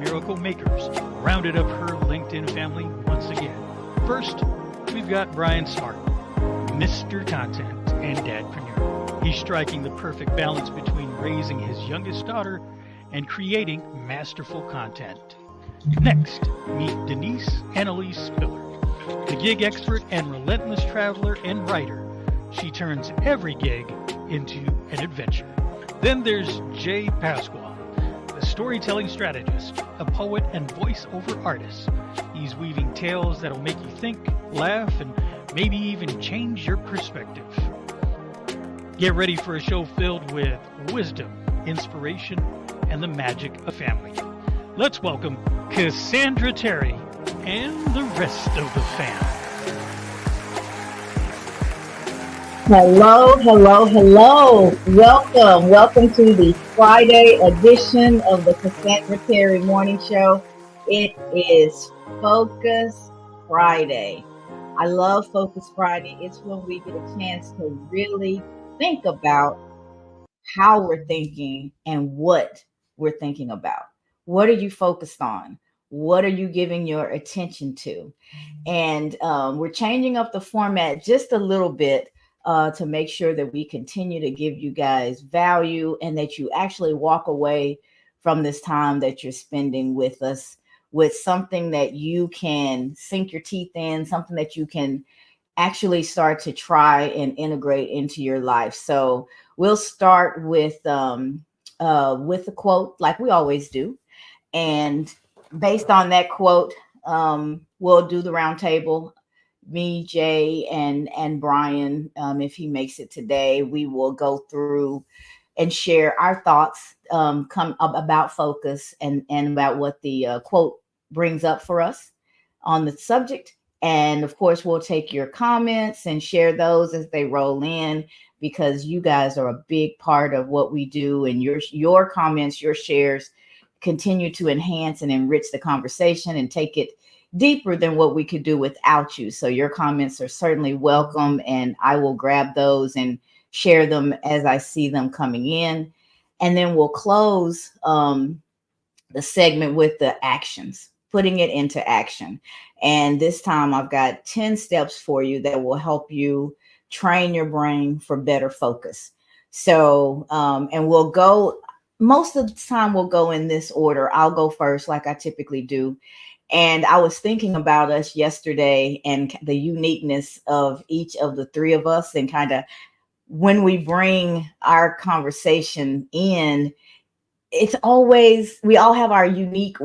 Miracle Makers rounded up her LinkedIn family once again. First, we've got Brian Smart, Mr. Content and Dadpreneur. He's striking the perfect balance between raising his youngest daughter and creating masterful content. Next, meet Denise Annalise Spiller, the gig expert and relentless traveler and writer. She turns every gig into an adventure. Then there's Jay Pasquale, the storytelling strategist, a poet and voiceover artist. He's weaving tales that'll make you think, laugh, and maybe even change your perspective. Get ready for a show filled with wisdom, inspiration, and the magic of family. Let's welcome Cassandra Terry and the rest of the fam. Hello. Welcome to the Friday edition of the Cassandra Terry Morning Show. It is Focus Friday. I love Focus Friday. It's when we get a chance to really think about how we're thinking and what we're thinking about. What are you focused on? What are you giving your attention to? And we're changing up the format just a little bit to make sure that we continue to give you guys value and that you actually walk away from this time that you're spending with us with something that you can sink your teeth in, something that you can actually start to try and integrate into your life. So we'll start with a quote like we always do. And based on that quote, we'll do the round table. Me, Jay, and Brian, if he makes it today, we will go through and share our thoughts about focus and about what the quote brings up for us on the subject. And of course, we'll take your comments and share those as they roll in, because you guys are a big part of what we do. And your comments, your shares continue to enhance and enrich the conversation and take it deeper than what we could do without you. So your comments are certainly welcome, and I will grab those and share them as I see them coming in. And then we'll close the segment with the actions, putting it into action. And this time I've got 10 steps for you that will help you train your brain for better focus. So, and we'll go, most of the time we'll go in this order. I'll go first like I typically do. And I was thinking about us yesterday and the uniqueness of each of the three of us, and kind of when we bring our conversation in, it's always, we all have our unique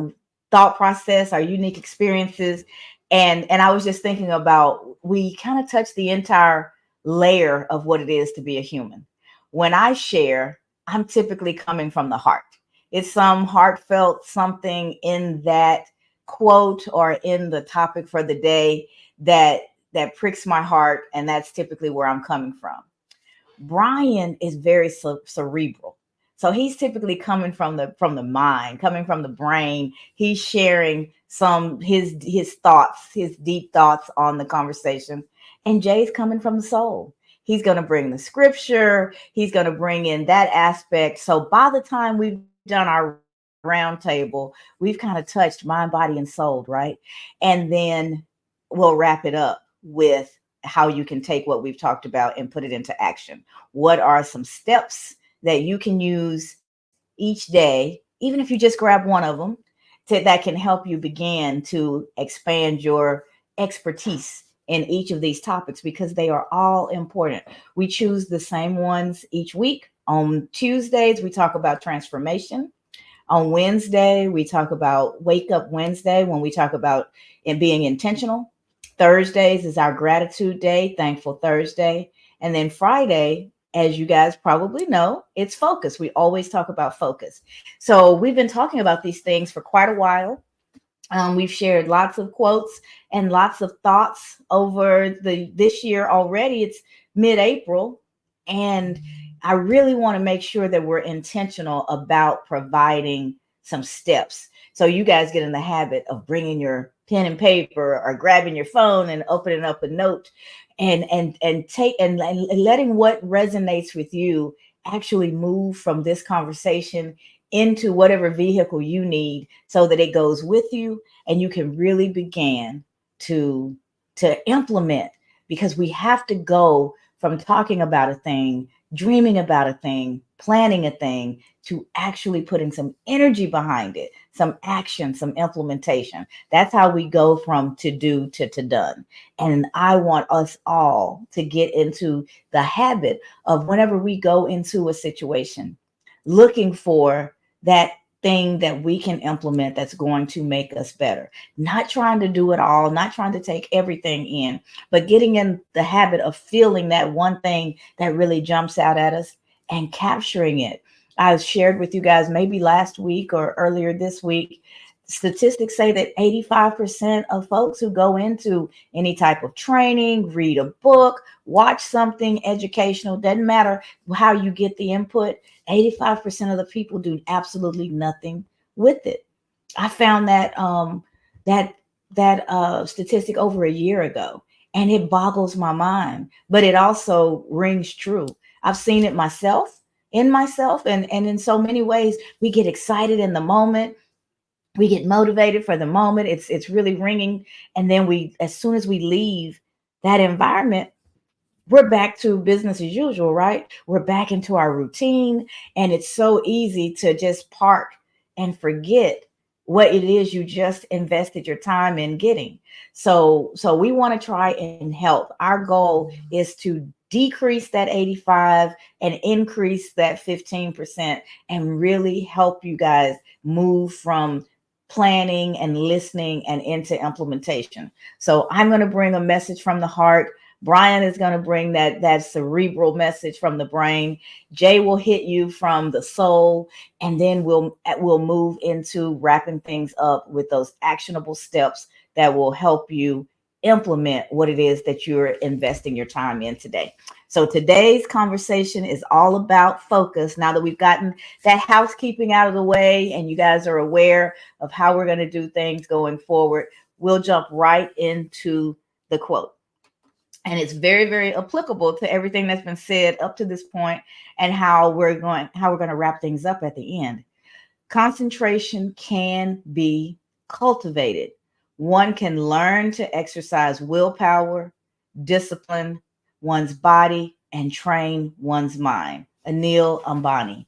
thought process, our unique experiences. And I was just thinking about, we kind of touch the entire layer of what it is to be a human. When I share, I'm typically coming from the heart. It's some heartfelt something in that quote or in the topic for the day that pricks my heart, and that's typically where I'm coming from. Brian is very cerebral, so he's typically coming from the mind, coming from the brain. He's sharing some his thoughts, his deep thoughts on the conversation. And Jay's coming from the soul. He's going to bring the scripture. He's going to bring in that aspect. So by the time we've done our round table, we've kind of touched mind, body, and soul, right? And then we'll wrap it up with how you can take what we've talked about and put it into action. What are some steps that you can use each day, even if you just grab one of them, that can help you begin to expand your expertise in each of these topics, because they are all important. We choose the same ones each week. On Tuesdays, we talk about transformation. On Wednesday, we talk about Wake Up Wednesday, when we talk about it being intentional. Thursdays is our gratitude day, Thankful Thursday. And then Friday, as you guys probably know, it's focus. We always talk about focus. So we've been talking about these things for quite a while. We've shared lots of quotes and lots of thoughts over this year already. It's mid-April, and I really want to make sure that we're intentional about providing some steps. So you guys get in the habit of bringing your pen and paper or grabbing your phone and opening up a note and letting what resonates with you actually move from this conversation into whatever vehicle you need so that it goes with you and you can really begin to implement, because we have to go from talking about a thing, dreaming about a thing, planning a thing, to actually putting some energy behind it, some action, some implementation. That's how we go from to do to done. And I want us all to get into the habit of, whenever we go into a situation, looking for that thing that we can implement that's going to make us better. Not trying to do it all, not trying to take everything in, but getting in the habit of feeling that one thing that really jumps out at us and capturing it. I shared with you guys maybe last week or earlier this week, statistics say that 85% of folks who go into any type of training, read a book, watch something educational, doesn't matter how you get the input, 85% of the people do absolutely nothing with it. I found that statistic over a year ago, and it boggles my mind, but it also rings true. I've seen it myself, in myself, and in so many ways. We get excited in the moment, we get motivated for the moment, it's really ringing, and then we, as soon as we leave that environment, we're back to business as usual, right? We're back into our routine. And it's so easy to just park and forget what it is you just invested your time in getting. So we want to try and help. Our goal is to decrease that 85 and increase that 15%, and really help you guys move from planning and listening and into implementation. So I'm going to bring a message from the heart. Brian is going to bring that cerebral message from the brain. Jay will hit you from the soul, and then we'll move into wrapping things up with those actionable steps that will help you implement what it is that you're investing your time in today. So today's conversation is all about focus. Now that we've gotten that housekeeping out of the way and you guys are aware of how we're going to do things going forward, we'll jump right into the quote. And it's very, very applicable to everything that's been said up to this point, and how we're going to wrap things up at the end. Concentration can be cultivated. One can learn to exercise willpower, discipline one's body, and train one's mind. Anil Ambani.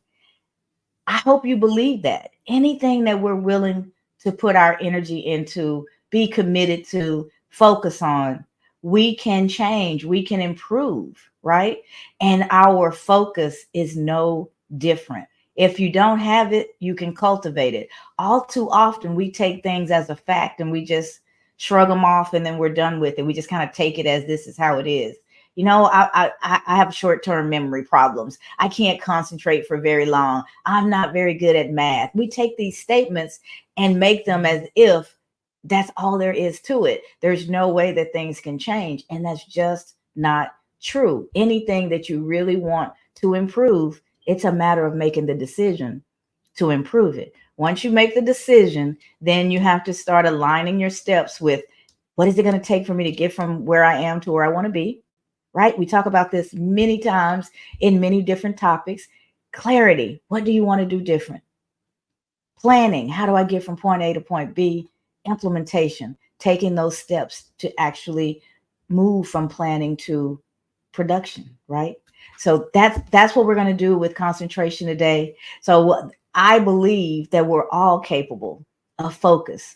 I hope you believe that. Anything that we're willing to put our energy into, be committed to, focus on, we can change, we can improve, right? And our focus is no different. If you don't have it, you can cultivate it. All too often, we take things as a fact and we just shrug them off, and then we're done with it. We just kind of take it as this is how it is. You know, I have short-term memory problems. I can't concentrate for very long. I'm not very good at math. We take these statements and make them as if that's all there is to it. There's no way that things can change. And that's just not true. Anything that you really want to improve, it's a matter of making the decision to improve it. Once you make the decision, then you have to start aligning your steps with, what is it going to take for me to get from where I am to where I want to be? Right? We talk about this many times in many different topics. Clarity. What do you want to do different? Planning. How do I get from point A to point B? Implementation. Taking those steps to actually move from planning to production, right? So that's what we're going to do with concentration today. So I believe that we're all capable of focus.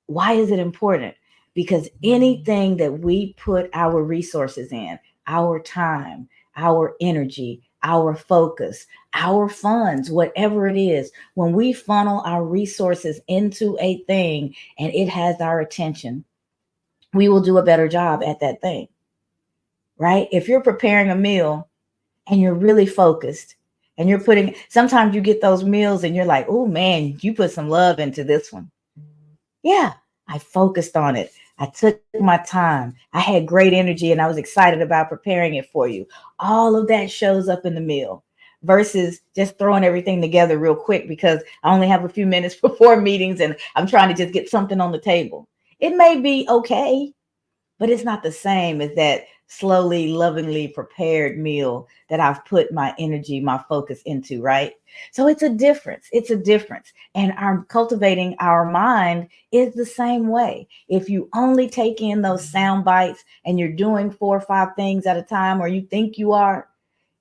Why is it important? Because anything that we put our resources in, our time, our energy, our focus, our funds, whatever it is, when we funnel our resources into a thing and it has our attention, we will do a better job at that thing, right? If you're preparing a meal and you're really focused and you're putting, sometimes you get those meals and you're like, oh man, you put some love into this one. Yeah, I focused on it. I took my time. I had great energy and I was excited about preparing it for you. All of that shows up in the meal versus just throwing everything together real quick because I only have a few minutes before meetings and I'm trying to just get something on the table. It may be okay, but it's not the same as that slowly, lovingly prepared meal that I've put my energy, my focus into, right? So it's a difference. It's a difference. And our cultivating our mind is the same way. If you only take in those sound bites and you're doing 4 or 5 things at a time, or you think you are,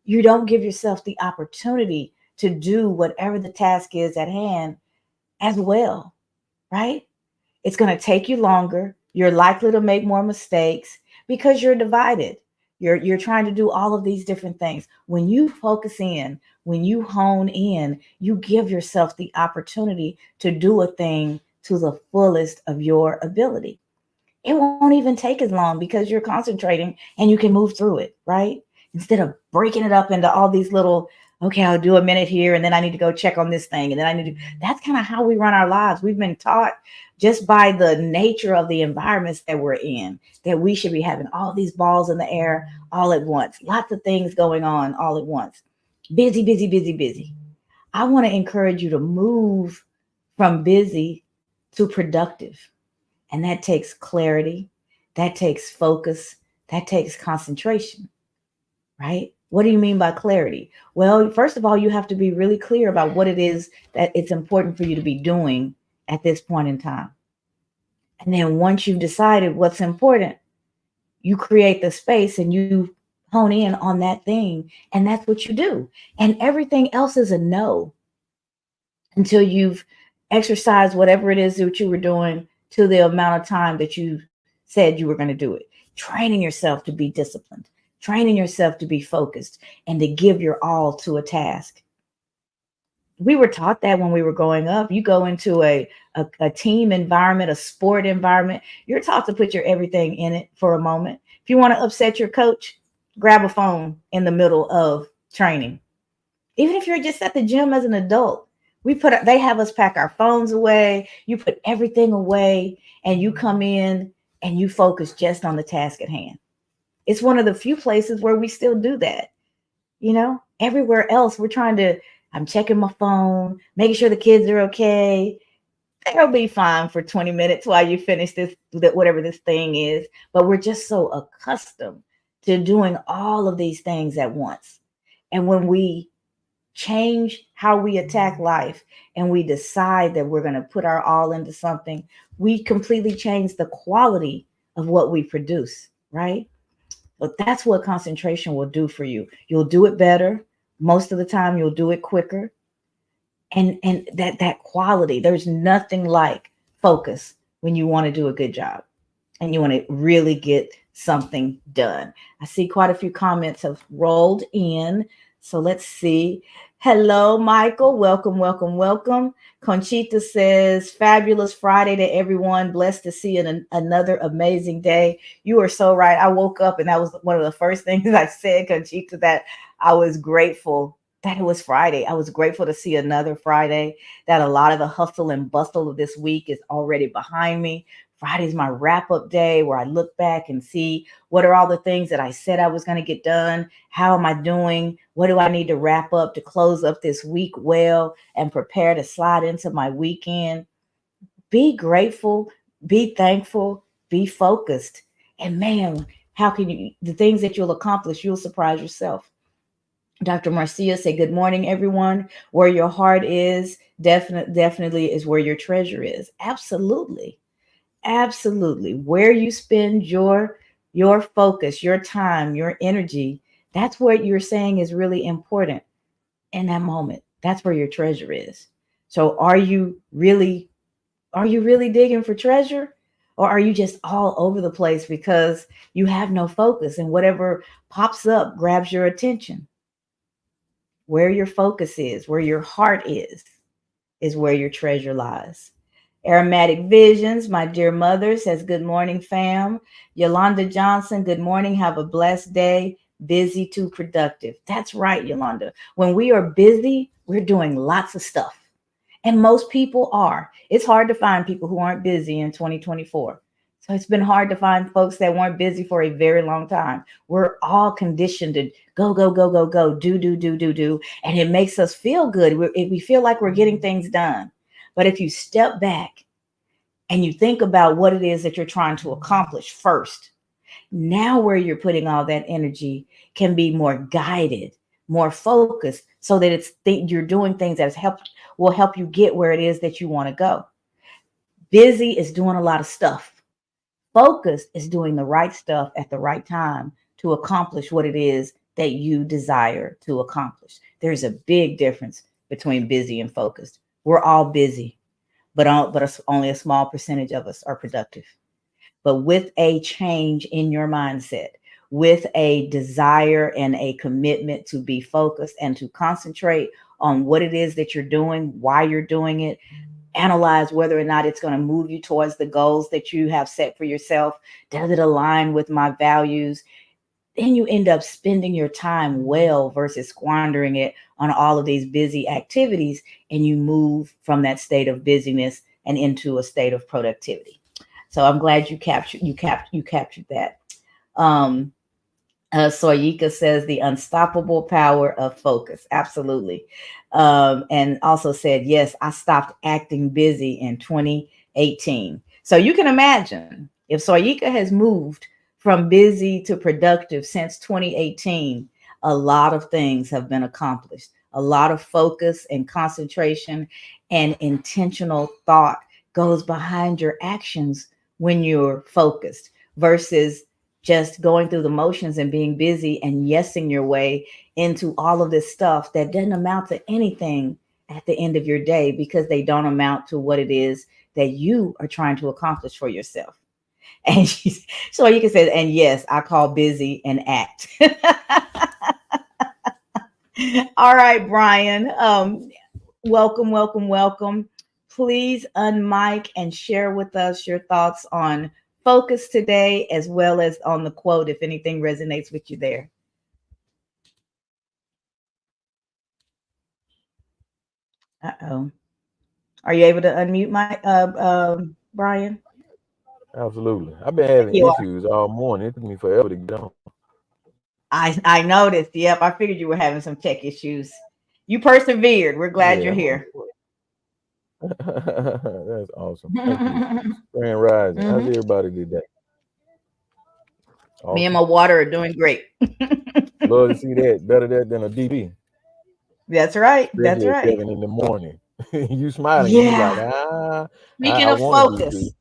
you don't give yourself the opportunity to do whatever the task is at hand as well, right? It's going to take you longer. You're likely to make more mistakes because you're divided. You're trying to do all of these different things. When you focus in, when you hone in, you give yourself the opportunity to do a thing to the fullest of your ability. It won't even take as long because you're concentrating and you can move through it, right? Instead of breaking it up into all these little, okay, I'll do a minute here and then I need to go check on this thing. And then I need to, that's kind of how we run our lives. We've been taught just by the nature of the environments that we're in that we should be having all these balls in the air all at once, lots of things going on all at once. Busy, busy, busy, busy. I want to encourage you to move from busy to productive. And that takes clarity, that takes focus, that takes concentration, right? What do you mean by clarity? Well, first of all, you have to be really clear about what it is that it's important for you to be doing at this point in time. And then once you've decided what's important, you create the space and you hone in on that thing. And that's what you do. And everything else is a no until you've exercised whatever it is that you were doing to the amount of time that you said you were going to do it. Training yourself to be disciplined, training yourself to be focused, and to give your all to a task. We were taught that when we were growing up. You go into a team environment, a sport environment, you're taught to put your everything in it for a moment. If you want to upset your coach, grab a phone in the middle of training. Even if you're just at the gym as an adult, they have us pack our phones away. You put everything away and you come in and you focus just on the task at hand. It's one of the few places where we still do that. Everywhere else I'm checking my phone, making sure the kids are okay. They'll be fine for 20 minutes while you finish whatever this thing is. But we're just so accustomed to doing all of these things at once. And when we change how we attack life and we decide that we're going to put our all into something, we completely change the quality of what we produce, right? But that's what concentration will do for you. You'll do it better. Most of the time you'll do it quicker. And that quality, there's nothing like focus when you want to do a good job and you want to really get something done. I see quite a few comments have rolled in. So let's see. Hello, Michael. Welcome, welcome, welcome. Conchita says, fabulous Friday to everyone. Blessed to see another amazing day. You are so right. I woke up and that was one of the first things I said, Conchita, that I was grateful that it was Friday. I was grateful to see another Friday, that a lot of the hustle and bustle of this week is already behind me. Friday's my wrap-up day where I look back and see what are all the things that I said I was going to get done. How am I doing? What do I need to wrap up to close up this week well and prepare to slide into my weekend? Be grateful, be thankful, be focused. And man, the things that you'll accomplish, you'll surprise yourself. Dr. Marcia said, good morning, everyone. Where your heart is, definitely is where your treasure is. Absolutely. Absolutely. Where you spend your focus, your time, your energy, that's what you're saying is really important in that moment. That's where your treasure is. So are you really digging for treasure? Or are you just all over the place because you have no focus and whatever pops up grabs your attention? Where your focus is, where your heart is where your treasure lies. Aromatic Visions, my dear mother, says, good morning, fam. Yolanda Johnson, good morning. Have a blessed day. Busy to productive. That's right, Yolanda. When we are busy, we're doing lots of stuff. And most people are. It's hard to find people who aren't busy in 2024. So it's been hard to find folks that weren't busy for a very long time. We're all conditioned to go, go, go, go, go, do, do, do, do, do. And it makes us feel good. We feel like we're getting things done. But if you step back and you think about what it is that you're trying to accomplish first, now where you're putting all that energy can be more guided more focused, so that you're doing things that will help you get where it is that you want to go. Busy is doing a lot of stuff. Focused is doing the right stuff at the right time to accomplish what it is that you desire to accomplish. There's a big difference between busy and focused. We're all busy, but only a small percentage of us are productive. But with a change in your mindset, with a desire and a commitment to be focused and to concentrate on what it is that you're doing, why you're doing it, analyze whether or not it's going to move you towards the goals that you have set for yourself. Does it align with my values? Then you end up spending your time well versus squandering it on all of these busy activities, and you move from that state of busyness and into a state of productivity. So I'm glad you captured that. Um, Soyika says the unstoppable power of focus. Absolutely. And also said, yes, I stopped acting busy in 2018. So you can imagine if Soyika has moved from busy to productive since 2018, a lot of things have been accomplished. A lot of focus and concentration and intentional thought goes behind your actions when you're focused versus just going through the motions and being busy and yesing your way into all of this stuff that doesn't amount to anything at the end of your day, because they don't amount to what it is that you are trying to accomplish for yourself. And so you can say, and yes, I call busy an act. All right, Brian. Welcome, welcome, welcome. Please unmic and share with us your thoughts on focus today, as well as on the quote, if anything resonates with you there. Uh-oh. Are you able to unmute my Brian? Absolutely. I've been having You are. issues all morning. It took me forever to get on. I noticed. Yep, I figured you were having some tech issues. You persevered. We're glad you're Yeah, here. that's awesome. Thank you. Grand Rising. How's Mhm. everybody today? Me and Awesome. my water are doing great. Love to see that. Better that than a DB, That's right. That's especially at right. 7 in the morning. You smiling. You like, Yeah. I Speaking of want to do three. focus,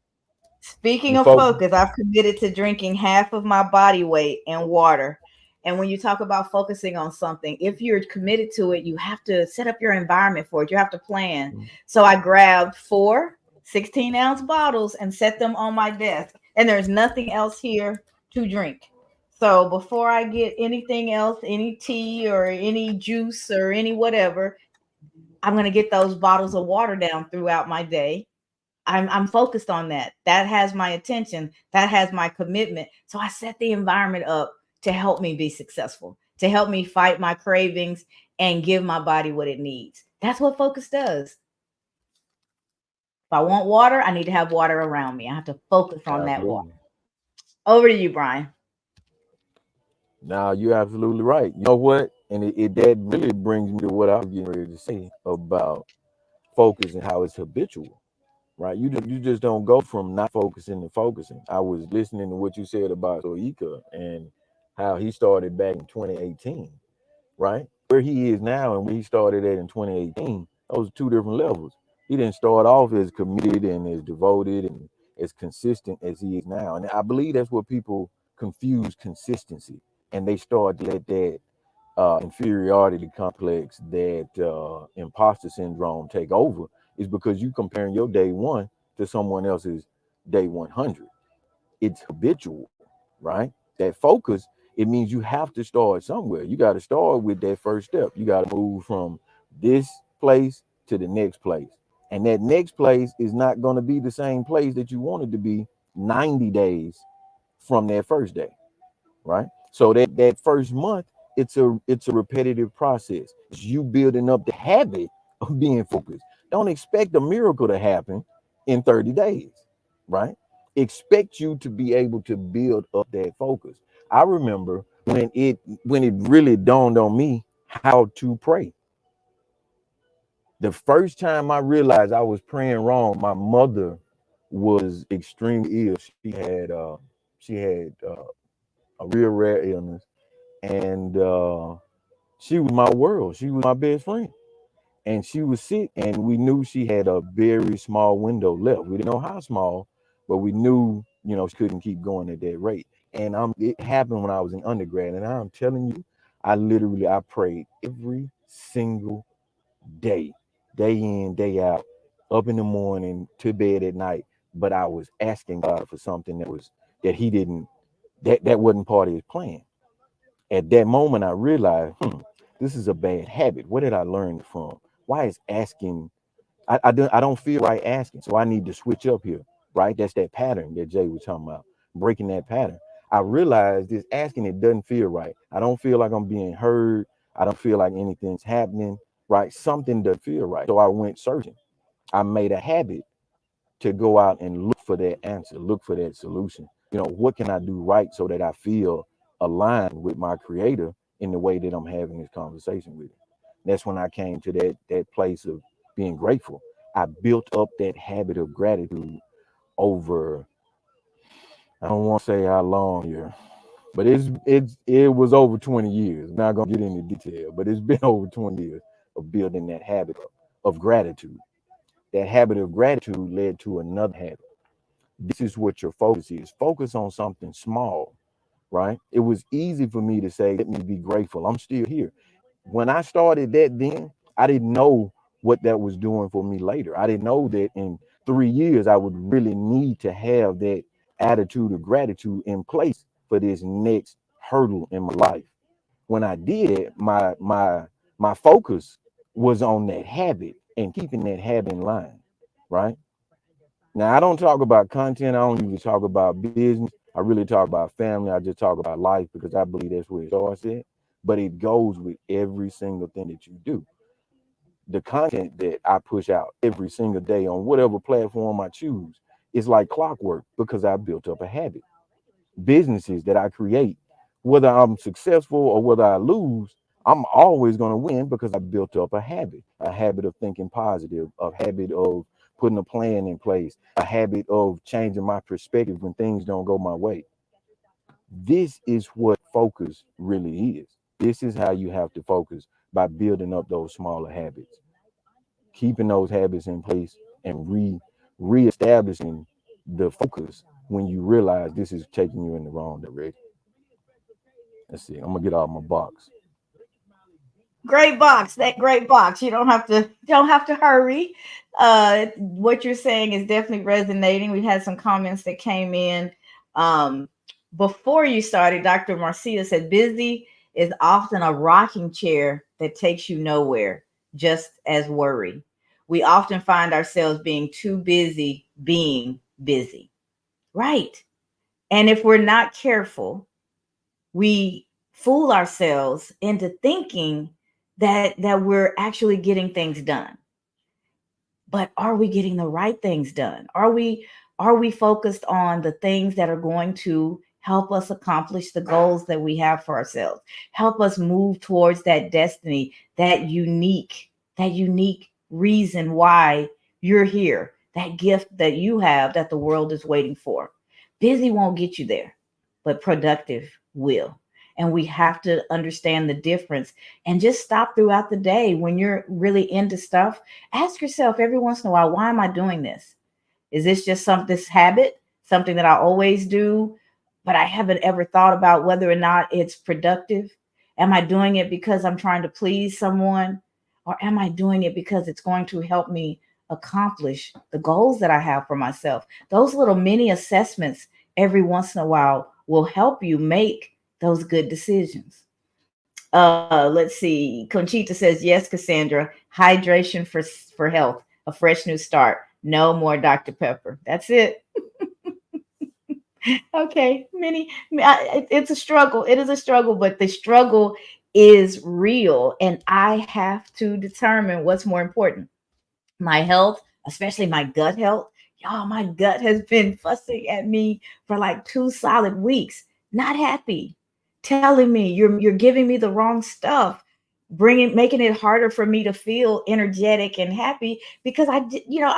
Speaking You of focus. focus, I've committed to drinking half of my body weight in water. And when you talk about focusing on something, if you're committed to it, you have to set up your environment for it. You have to plan. So I grabbed four 16-ounce bottles and set them on my desk. And there's nothing else here to drink. So before I get anything else, any tea or any juice or any whatever, I'm going to get those bottles of water down throughout my day. I'm focused on that. That has my attention. That has my commitment. So I set the environment up to help me be successful, to help me fight my cravings and give my body what it needs. That's what focus does. If I want water, I need to have water around me. I have to focus on that water. Absolutely. Over to you, Brian. Now you're absolutely right. You know what? And it that really brings me to what I was getting ready to say about focus and how it's habitual. Right? You just don't go from not focusing to focusing. I was listening to what you said about Soika and how he started back in 2018, right? Where he is now and where he started at in 2018, those are two different levels. He didn't start off as committed and as devoted and as consistent as he is now. And I believe that's what people confuse consistency, and they start to let that inferiority complex, that imposter syndrome take over, is because you comparing your day one to someone else's day 100. It's habitual, right? That focus, it means you have to start somewhere. You got to start with that first step. You got to move from this place to the next place. And that next place is not going to be the same place that you wanted to be 90 days from that first day, right? So that first month, it's a repetitive process. It's you building up the habit of being focused. Don't expect a miracle to happen in 30 days, right? Expect you to be able to build up that focus. I remember when it really dawned on me how to pray. The first time I realized I was praying wrong, my mother was extremely ill. She had a real rare illness, and She was my world. She was my best friend. And she was sick, and we knew she had a very small window left. We didn't know how small, but we knew, she couldn't keep going at that rate. And it happened when I was in undergrad, and I'm telling you, I prayed every single day, day in, day out, up in the morning to bed at night. But I was asking God for something that He didn't, that wasn't part of His plan. At that moment, I realized, this is a bad habit. Where did I learn it from? Why is asking? I don't feel right asking, so I need to switch up here. Right? That's that pattern that Jay was talking about, breaking that pattern. I realized this asking, it doesn't feel right. I don't feel like I'm being heard. I don't feel like anything's happening. Right? Something doesn't feel right. So I went searching. I made a habit to go out and look for that answer, look for that solution. What can I do right so that I feel aligned with my creator in the way that I'm having this conversation with him? That's when I came to that place of being grateful. I built up that habit of gratitude over, I don't want to say how long here, but it was over 20 years. I'm not gonna get into detail, but it's been over 20 years of building that habit of gratitude. That habit of gratitude led to another habit. This is what your focus is. Focus on something small, right? It was easy for me to say, let me be grateful. I'm still here. When I started that then, I didn't know what that was doing for me later. I didn't know that in 3 years, I would really need to have that attitude of gratitude in place for this next hurdle in my life. When I did it, my focus was on that habit and keeping that habit in line, right? Now, I don't talk about content. I don't usually talk about business. I really talk about family. I just talk about life because I believe that's where it starts at. But it goes with every single thing that you do. The content that I push out every single day on whatever platform I choose is like clockwork because I built up a habit. Businesses that I create, whether I'm successful or whether I lose, I'm always going to win because I built up a habit of thinking positive, a habit of putting a plan in place, a habit of changing my perspective when things don't go my way. This is what focus really is. This is how you have to focus by building up those smaller habits, keeping those habits in place and reestablishing the focus when you realize this is taking you in the wrong direction. Let's see. I'm gonna get out my box. Great box, that great box. You don't have to hurry. What you're saying is definitely resonating. We had some comments that came in um, before you started. Dr. Marcia said, "Busy is often a rocking chair that takes you nowhere, just as worry. We often find ourselves being too busy being busy." Right. And if we're not careful, we fool ourselves into thinking that we're actually getting things done. But are we getting the right things done? Are we focused on the things that are going to help us accomplish the goals that we have for ourselves, help us move towards that destiny, that unique reason why you're here, that gift that you have that the world is waiting for? Busy won't get you there, but productive will. And we have to understand the difference and just stop throughout the day when you're really into stuff. Ask yourself every once in a while, why am I doing this? Is this just this habit, something that I always do, but I haven't ever thought about whether or not it's productive? Am I doing it because I'm trying to please someone? Or am I doing it because it's going to help me accomplish the goals that I have for myself? Those little mini assessments every once in a while will help you make those good decisions. Let's see. Conchita says, yes, Cassandra, hydration for health, a fresh new start. No more Dr. Pepper. That's it. Okay, it's a struggle. It is a struggle, but the struggle is real, and I have to determine what's more important: my health, especially my gut health. Y'all, my gut has been fussing at me for like 2 solid weeks. Not happy, telling me you're giving me the wrong stuff, making it harder for me to feel energetic and happy because I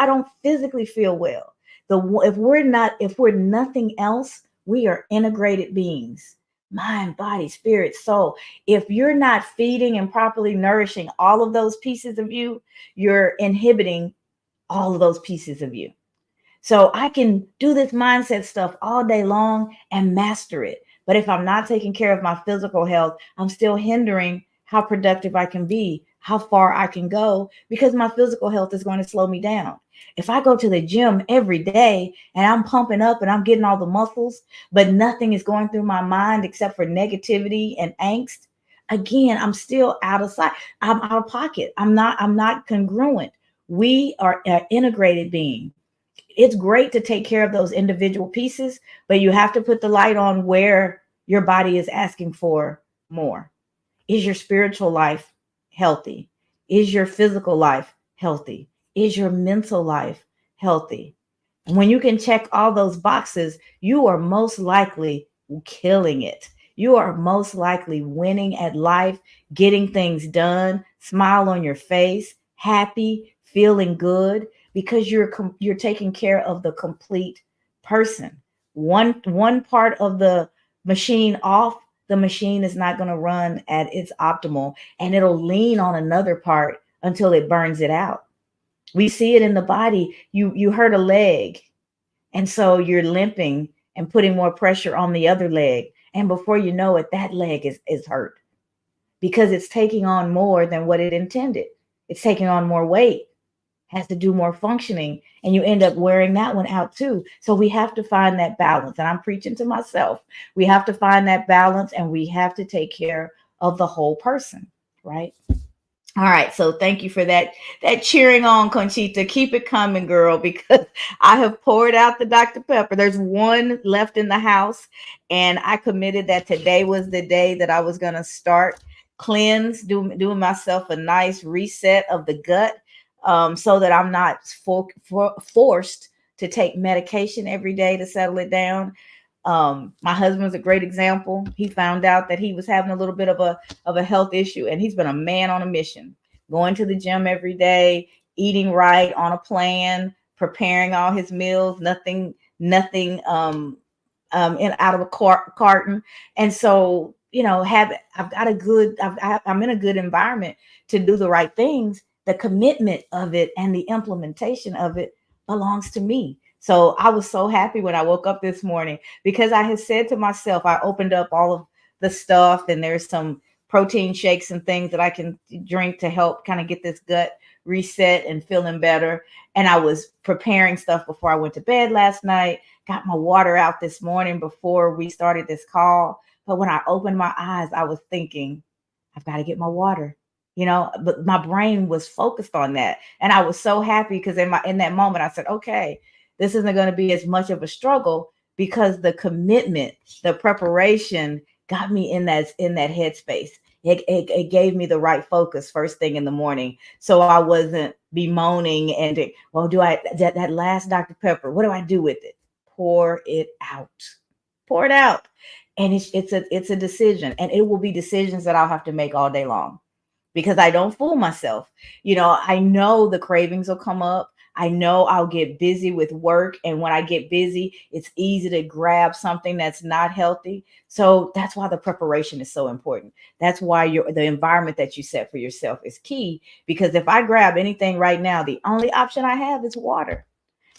don't physically feel well. If we're nothing else, we are integrated beings. mind, body, spirit, soul. If you're not feeding and properly nourishing all of those pieces of you, you're inhibiting all of those pieces of you. So I can do this mindset stuff all day long and master it. But if I'm not taking care of my physical health, I'm still hindering how productive I can be, how far I can go, because my physical health is going to slow me down. If I go to the gym every day and I'm pumping up and I'm getting all the muscles, but nothing is going through my mind except for negativity and angst, again, I'm still out of sight. I'm out of pocket. I'm not congruent. We are an integrated being. It's great to take care of those individual pieces, but you have to put the light on where your body is asking for more. Is your spiritual life healthy? Is your physical life healthy? Is your mental life healthy? And when you can check all those boxes, you are most likely killing it. You are most likely winning at life, getting things done, smile on your face, happy, feeling good, because you're taking care of the complete person. One part of the machine off, the machine is not going to run at its optimal, and it'll lean on another part until it burns it out. We see it in the body. You hurt a leg, and so you're limping and putting more pressure on the other leg. And before you know it, that leg is hurt because it's taking on more than what it intended. It's taking on more weight, has to do more functioning, and you end up wearing that one out too. So we have to find that balance. And I'm preaching to myself. We have to find that balance, and we have to take care of the whole person, right? All right, so thank you for that cheering on, Conchita. Keep it coming, girl, because I have poured out the Dr. Pepper. There's one left in the house, and I committed that today was the day that I was going to start cleanse, doing myself a nice reset of the gut, so that I'm not forced to take medication every day to settle it down. My husband's a great example. He found out that he was having a little bit of a health issue, and he's been a man on a mission, going to the gym every day, eating right, on a plan, preparing all his meals, nothing in out of a carton. And so, I've got a good, I'm in a good environment to do the right things. The commitment of it and the implementation of it belongs to me. So I was so happy when I woke up this morning, because I had said to myself, I opened up all of the stuff, and there's some protein shakes and things that I can drink to help kind of get this gut reset and feeling better. And I was preparing stuff before I went to bed last night, got my water out this morning before we started this call. But when I opened my eyes, I was thinking, I've got to get my water. But my brain was focused on that. And I was so happy because in that moment I said, okay, this isn't going to be as much of a struggle, because the commitment, the preparation got me in that headspace. It gave me the right focus first thing in the morning. So I wasn't bemoaning and, well, that last Dr. Pepper, what do I do with it? Pour it out. Pour it out. And it's a decision, and it will be decisions that I'll have to make all day long, because I don't fool myself. I know the cravings will come up. I know I'll get busy with work. And when I get busy, it's easy to grab something that's not healthy. So that's why the preparation is so important. That's why the environment that you set for yourself is key. Because if I grab anything right now, the only option I have is water.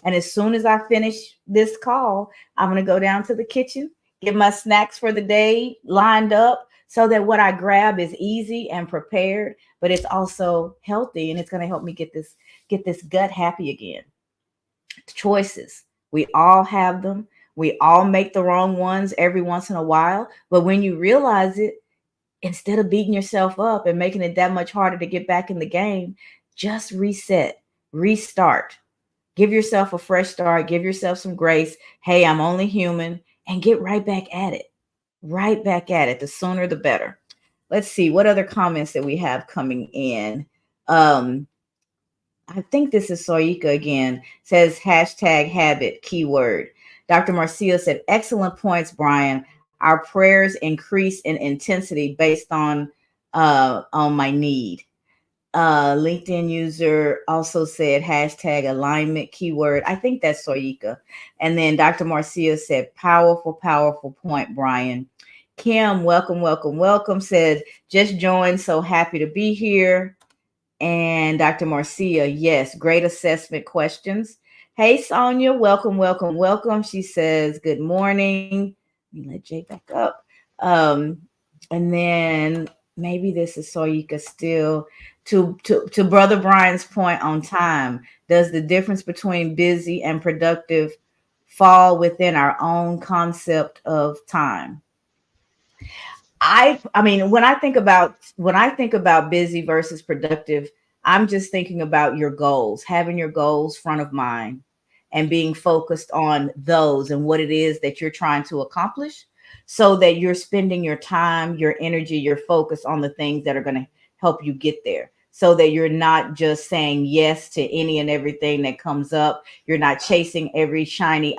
And as soon as I finish this call, I'm going to go down to the kitchen, get my snacks for the day lined up, so that what I grab is easy and prepared, but it's also healthy, and it's going to help me get this gut happy again. Choices. We all have them. We all make the wrong ones every once in a while, but when you realize it, instead of beating yourself up and making it that much harder to get back in the game, just reset, restart. Give yourself a fresh start. Give yourself some grace. Hey, I'm only human, and get right back at it. Right back at it. The sooner, the better. Let's see what other comments that we have coming in. I think this is Soika again. Says hashtag habit keyword. Dr. Marcia said, excellent points, Brian. Our prayers increase in intensity based on my need. LinkedIn user also said hashtag alignment keyword. I think that's Soika. And then Dr. Marcia said, powerful point, Brian. Kim, welcome, welcome, welcome. Said just joined, so happy to be here. And Dr. Marcia, yes, great assessment questions. Hey, Sonia, welcome, welcome, welcome. She says, good morning. Let me let Jay back up. Um, and then maybe this is so you could still, to Brother Brian's point on time, does the difference between busy and productive fall within our own concept of time? I mean, when I think about busy versus productive, I'm just thinking about your goals, having your goals front of mind and being focused on those and what it is that you're trying to accomplish so that you're spending your time, your energy, your focus on the things that are going to help you get there. So that you're not just saying yes to any and everything that comes up. You're not chasing every shiny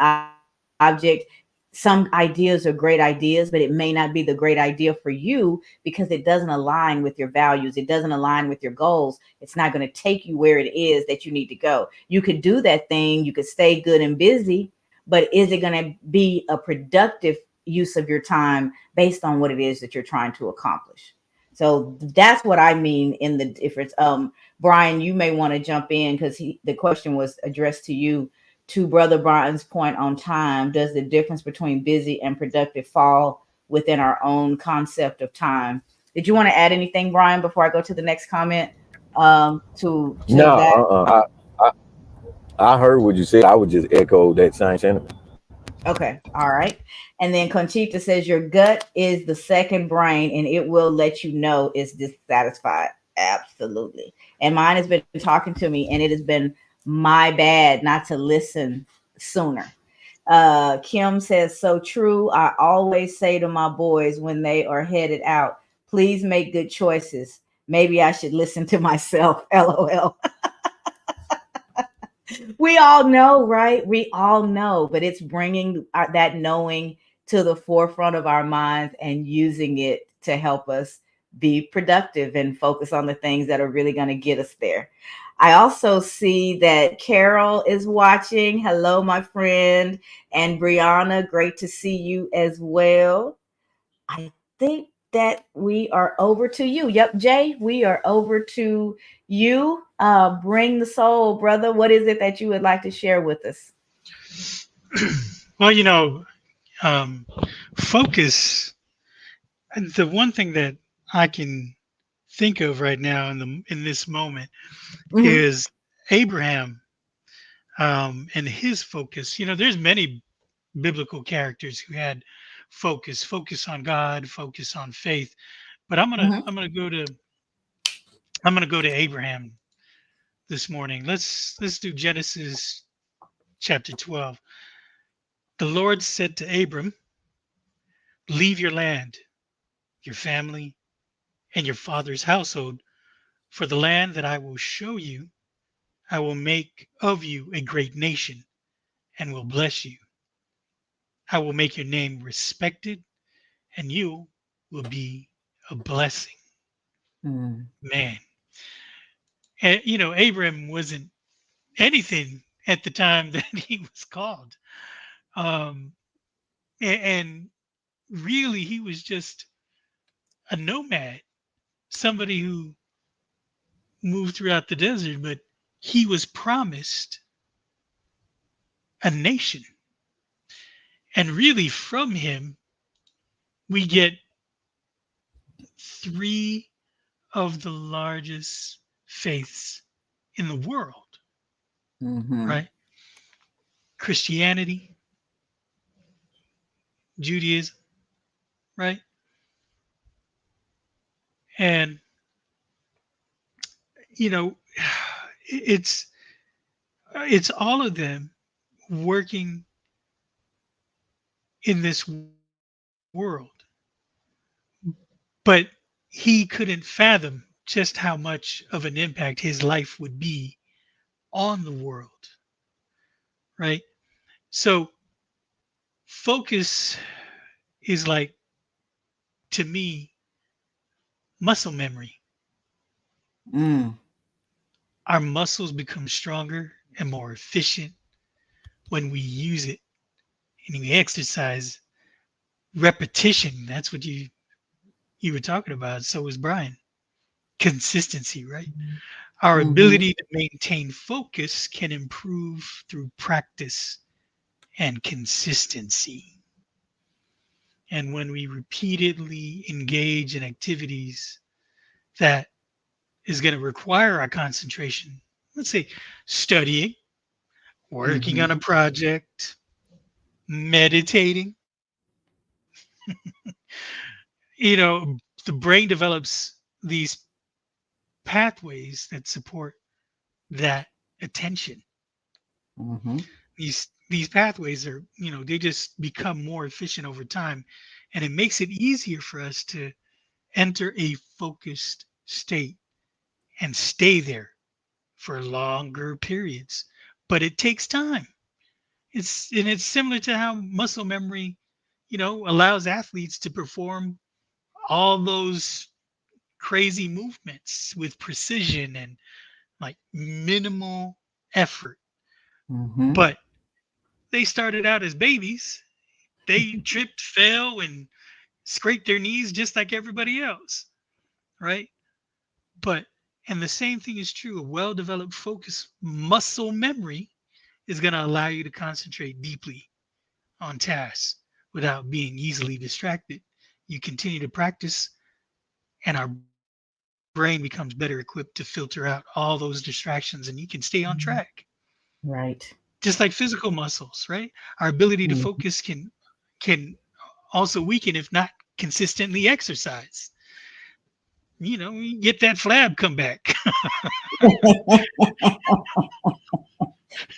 object. Some ideas are great ideas, but it may not be the great idea for you because it doesn't align with your values. It doesn't align with your goals. It's not going to take you where it is that you need to go. You could do that thing, you could stay good and busy, but is it going to be a productive use of your time based on what it is that you're trying to accomplish? So that's what I mean in the difference. Brian, you may want to jump in because the question was addressed to you. To Brother Brian's point on time, does the difference between busy and productive fall within our own concept of time? Did you want to add anything, Brian, before I go to the next comment? To No, that. I heard what you said. I would just echo that same sentiment. Okay, all right. And then Conchita says your gut is the second brain, and it will let you know it's dissatisfied. Absolutely. And mine has been talking to me, and it has been my bad not to listen sooner. Kim says, so true. I always say to my boys when they are headed out, please make good choices. Maybe I should listen to myself. LOL. We all know, right? We all know, but it's bringing that knowing to the forefront of our minds and using it to help us be productive and focus on the things that are really going to get us there. I also see that Carol is watching. Hello, my friend. And Brianna, great to see you as well. I think that we are over to you. Yep, Jay, we are over to you. Bring the soul, brother. What is it that you would like to share with us? Well, um, focus. The one thing that I can think of right now in this moment Hmm. is Abraham and his focus. There's many biblical characters who had focus on God, focus on faith. But Hmm. I'm gonna go to Abraham this morning. Let's do Genesis chapter 12. The Lord said to Abram, "Leave your land, your family, and your father's household for the land that I will show you. I will make of you a great nation and will bless you. I will make your name respected and you will be a blessing." Mm, Man, and Abram wasn't anything at the time that he was called. Um, and really, he was just a nomad, somebody who moved throughout the desert, but he was promised a nation. And really, from him, we get three of the largest faiths in the world, hmm. right? Christianity, Judaism, right? And, you know, it's it's all of them working in this world, but he couldn't fathom just how much of an impact his life would be on the world, right? So focus is like, to me, muscle memory. Mm, Our muscles become stronger and more efficient when we use it and we exercise repetition. That's what you were talking about. So was Brian. Consistency, right? Our Mm-hmm. ability to maintain focus can improve through practice and consistency. And when we repeatedly engage in activities that is going to require our concentration, let's say studying, working Mm-hmm. on a project, meditating, you know, the brain develops these pathways that support that attention. Mm-hmm. These pathways are, they just become more efficient over time, and it makes it easier for us to enter a focused state and stay there for longer periods. But it takes time. It's similar to how muscle memory, allows athletes to perform all those crazy movements with precision and like minimal effort. Mm-hmm. But they started out as babies. They tripped, fell, and scraped their knees just like everybody else, right? But and the same thing is true. A well-developed focus muscle memory is going to allow you to concentrate deeply on tasks without being easily distracted. You continue to practice, and our brain becomes better equipped to filter out all those distractions, and you can stay on track. Right. Just like physical muscles, right? Our ability to focus Mm-hmm. can also weaken if not consistently exercised. You get that flab come back.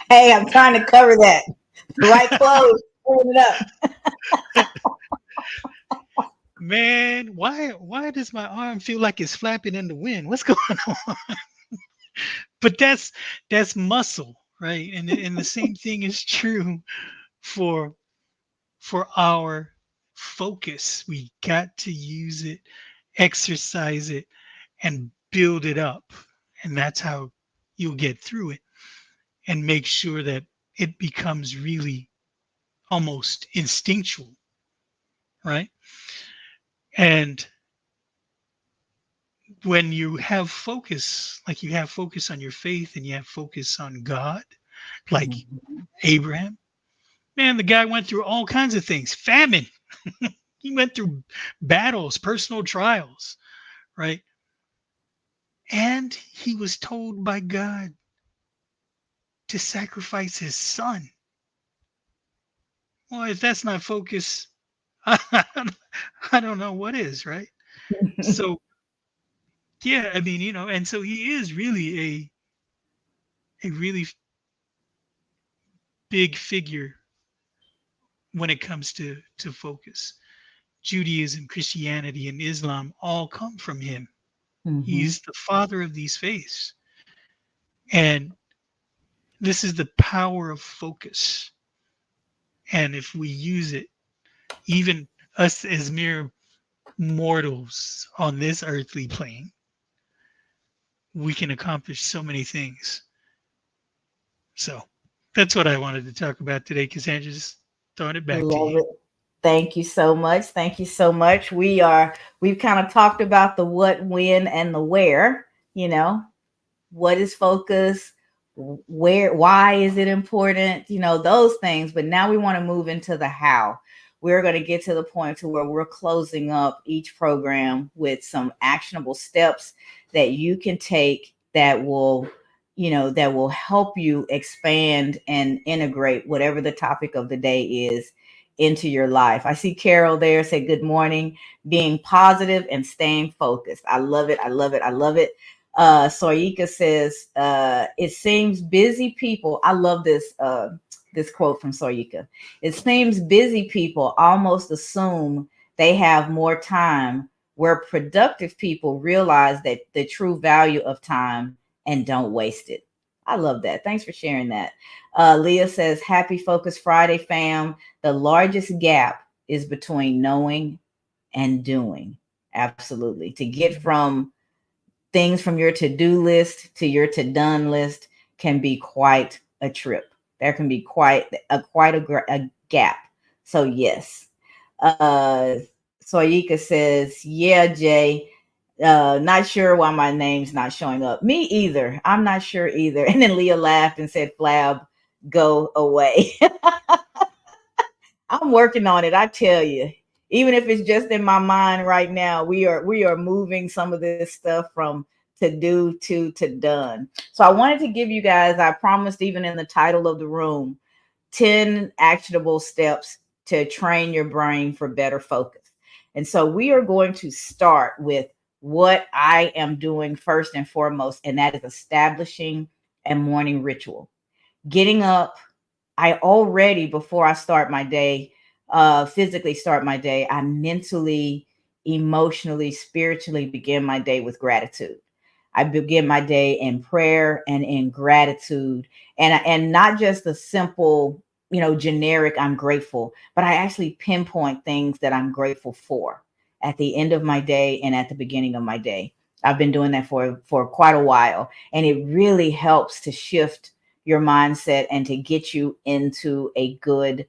Hey, I'm trying to cover that. The right clothes, pulling it up. Man, why does my arm feel like it's flapping in the wind? What's going on? But that's muscle, right? And the same thing is true for for our focus. We got to use it, exercise it, and build it up. And that's how you'll get through it and make sure that it becomes really almost instinctual, right? And when you have focus, like you have focus on your faith and you have focus on God, like Mm-hmm. Abraham, man, the guy went through all kinds of things, famine. He went through battles, personal trials, right? And he was told by God to sacrifice his son. Well, if that's not focus, I don't know what is, right? So, yeah, I mean, and so he is really a really big figure when it comes to focus. Judaism, Christianity, and Islam all come from him. Mm-hmm. He's the father of these faiths. And this is the power of focus. And if we use it, even us as mere mortals on this earthly plane, we can accomplish so many things. So that's what I wanted to talk about today, Cassandra. Just throwing it back to Love you. it. Thank you so much. Thank you so much. We've kind of talked about the what, when, and the where, you know, what is focus, where, why is it important, those things. But now we want to move into the how. We're going to get to the point to where we're closing up each program with some actionable steps that you can take that will help you expand and integrate whatever the topic of the day is into your life. I see Carol there say good morning, being positive and staying focused. I love it. I love it. I love it. Soyika says, it seems busy people. I love this quote from Soyika. It seems busy people almost assume they have more time, where productive people realize that the true value of time and don't waste it. I love that. Thanks for sharing that. Leah says, happy Focus Friday, fam. The largest gap is between knowing and doing. Absolutely. To get from things from your to-do list to your to-done list can be quite a trip. There can be quite a gap. So yes. Uh, Soyika says, yeah, Jay. Not sure why my name's not showing up. Me either. I'm not sure either. And then Leah laughed and said, Flab, go away. I'm working on it. I tell you, even if it's just in my mind right now, we are moving some of this stuff from to do to done. So I wanted to give you guys, I promised even in the title of the room, 10 actionable steps to train your brain for better focus. And so we are going to start with what I am doing first and foremost, and that is establishing a morning ritual. Getting up, I already, before I start my day, physically start my day, I mentally, emotionally, spiritually begin my day with gratitude. I begin my day in prayer and in gratitude, and not just a simple, generic I'm grateful, but I actually pinpoint things that I'm grateful for at the end of my day and at the beginning of my day. I've been doing that for quite a while, and it really helps to shift your mindset and to get you into a good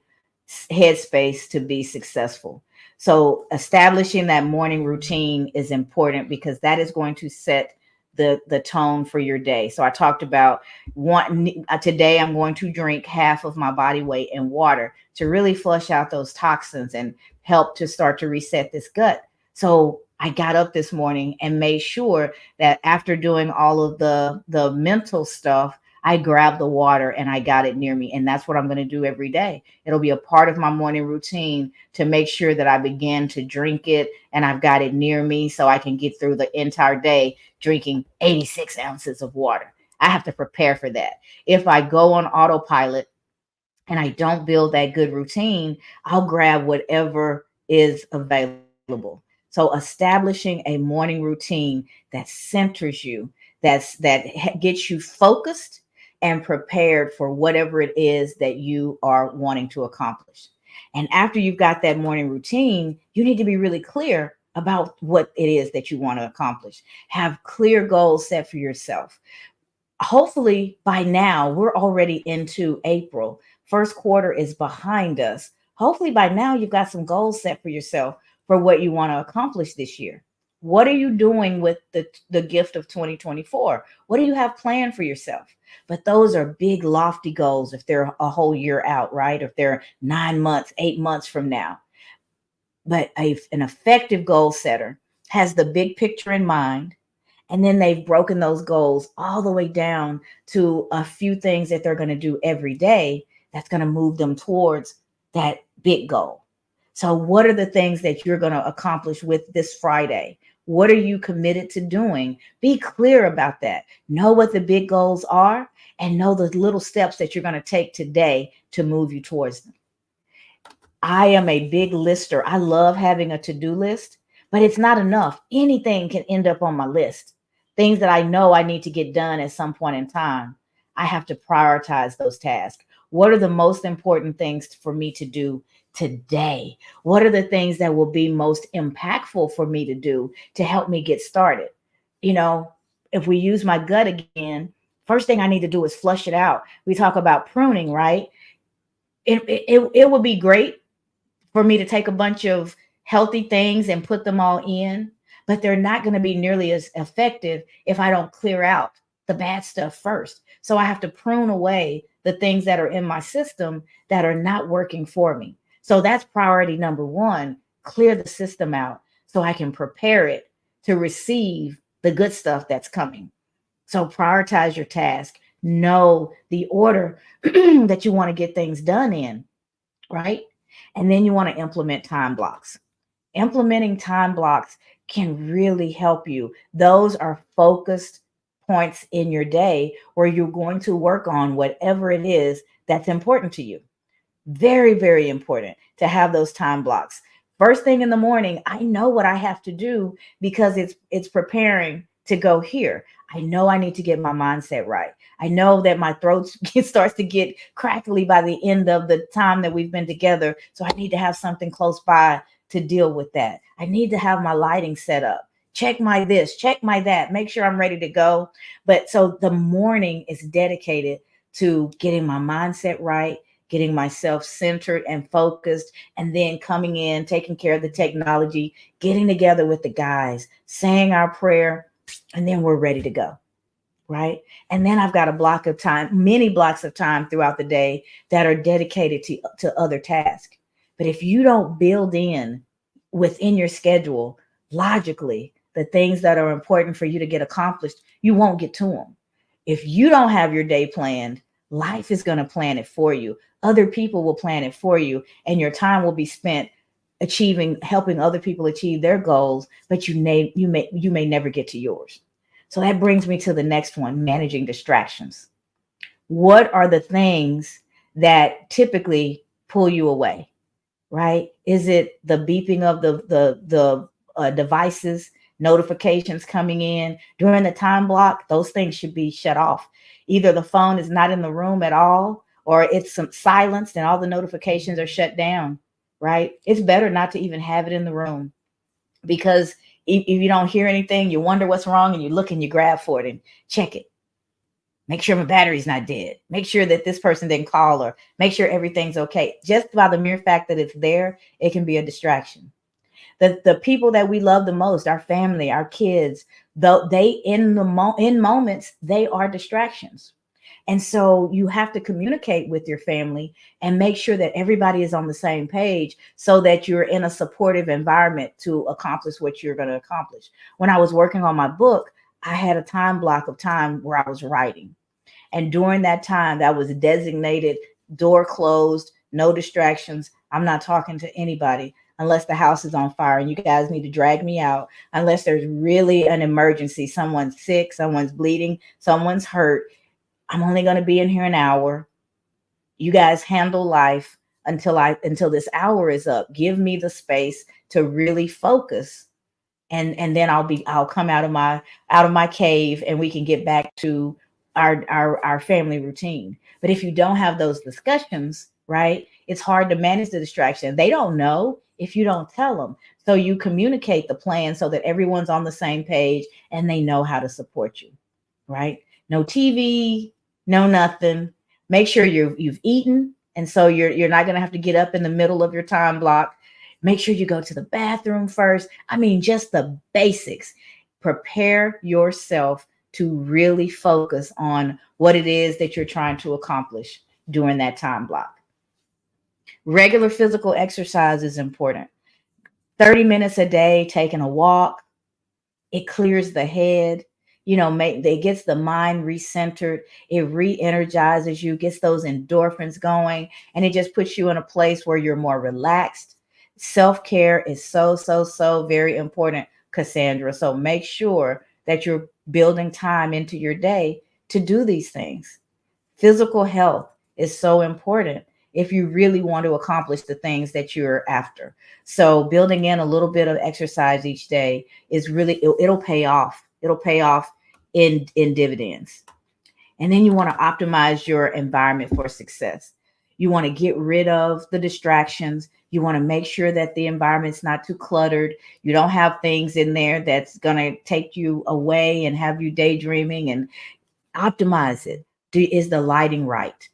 headspace to be successful. So establishing that morning routine is important because that is going to set the tone for your day. So I talked about today I'm going to drink half of my body weight in water to really flush out those toxins and help to start to reset this gut. So I got up this morning and made sure that after doing all of the mental stuff, I grabbed the water and I got it near me. And that's what I'm going to do every day. It'll be a part of my morning routine to make sure that I begin to drink it and I've got it near me so I can get through the entire day drinking 86 ounces of water. I have to prepare for that. If I go on autopilot and I don't build that good routine, I'll grab whatever is available. So establishing a morning routine that centers you, gets you focused and prepared for whatever it is that you are wanting to accomplish. And after you've got that morning routine, you need to be really clear about what it is that you want to accomplish. Have clear goals set for yourself. Hopefully by now we're already into April. First quarter is behind us. Hopefully by now you've got some goals set for yourself for what you want to accomplish this year. What are you doing with the gift of 2024? What do you have planned for yourself? But those are big, lofty goals if they're a whole year out, right? If they're 9 months, 8 months from now. But an effective goal setter has the big picture in mind, and then they've broken those goals all the way down to a few things that they're going to do every day that's going to move them towards that big goal. So, what are the things that you're going to accomplish with this Friday? What are you committed to doing? Be clear about that. Know what the big goals are and know the little steps that you're going to take today to move you towards them. I am a big lister. I love having a to-do list, but it's not enough. Anything can end up on my list. Things that I know I need to get done at some point in time. I have to prioritize those tasks. What are the most important things for me to do today? What are the things that will be most impactful for me to do to help me get started? If we use my gut again, first thing I need to do is flush it out. We talk about pruning, right? It would be great for me to take a bunch of healthy things and put them all in, but they're not going to be nearly as effective if I don't clear out the bad stuff first. So I have to prune away the things that are in my system that are not working for me. So that's priority number one, clear the system out so I can prepare it to receive the good stuff that's coming. So prioritize your task. Know the order that you want to get things done in, right? And then you want to implement time blocks. Implementing time blocks can really help you. Those are focused points in your day where you're going to work on whatever it is that's important to you. Very, very important to have those time blocks. First thing in the morning, I know what I have to do because it's preparing to go here. I know I need to get my mindset right. I know that my throat starts to get crackly by the end of the time that we've been together. So I need to have something close by to deal with that. I need to have my lighting set up. Check my this, check my that, make sure I'm ready to go. But so the morning is dedicated to getting my mindset right, getting myself centered and focused, and then coming in, taking care of the technology, getting together with the guys, saying our prayer, and then we're ready to go. Right. And then I've got a block of time, many blocks of time throughout the day that are dedicated to other tasks. But if you don't build in within your schedule logically the things that are important for you to get accomplished, you won't get to them. If you don't have your day planned, life is going to plan it for you. Other people will plan it for you, and your time will be spent helping other people achieve their goals, but you may never get to yours. So that brings me to the next one, managing distractions. What are the things that typically pull you away, right? Is it the beeping of the devices, notifications coming in during the time block? Those things should be shut off. Either the phone is not in the room at all, or it's some silenced and all the notifications are shut down, right? It's better not to even have it in the room, because if you don't hear anything, you wonder what's wrong, and you look and you grab for it and check it. Make sure my battery's not dead. Make sure that this person didn't call, or make sure everything's okay. Just by the mere fact that it's there, it can be a distraction. The people that we love the most, our family, our kids, though they in moments, they are distractions. And so you have to communicate with your family and make sure that everybody is on the same page, so that you're in a supportive environment to accomplish what you're going to accomplish. When I was working on my book, I had a time block of time where I was writing. And during that time, that was designated, door closed, no distractions. I'm not talking to anybody unless the house is on fire and you guys need to drag me out, unless there's really an emergency. Someone's sick, someone's bleeding, someone's hurt. I'm only going to be in here an hour. You guys handle life until this hour is up. Give me the space to really focus, and then I'll come out of my cave, and we can get back to our family routine. But if you don't have those discussions, right, it's hard to manage the distraction. They don't know if you don't tell them. So you communicate the plan so that everyone's on the same page and they know how to support you, right? No TV, no nothing. Make sure you've eaten, and so you're not going to have to get up in the middle of your time block. Make sure you go to the bathroom first. I mean, just the basics. Prepare yourself to really focus on what it is that you're trying to accomplish during that time block. Regular physical exercise is important. 30 minutes a day, taking a walk, it clears the head, it gets the mind recentered, it re-energizes you, gets those endorphins going, and it just puts you in a place where you're more relaxed. Self-care is so very important, Cassandra. So make sure that you're building time into your day to do these things. Physical health is so important if you really want to accomplish the things that you're after. So building in a little bit of exercise each day is really, it'll pay off. It'll pay off in dividends. And then you want to optimize your environment for success. You want to get rid of the distractions. You want to make sure that the environment's not too cluttered. You don't have things in there that's going to take you away and have you daydreaming, and optimize it. Is the lighting right?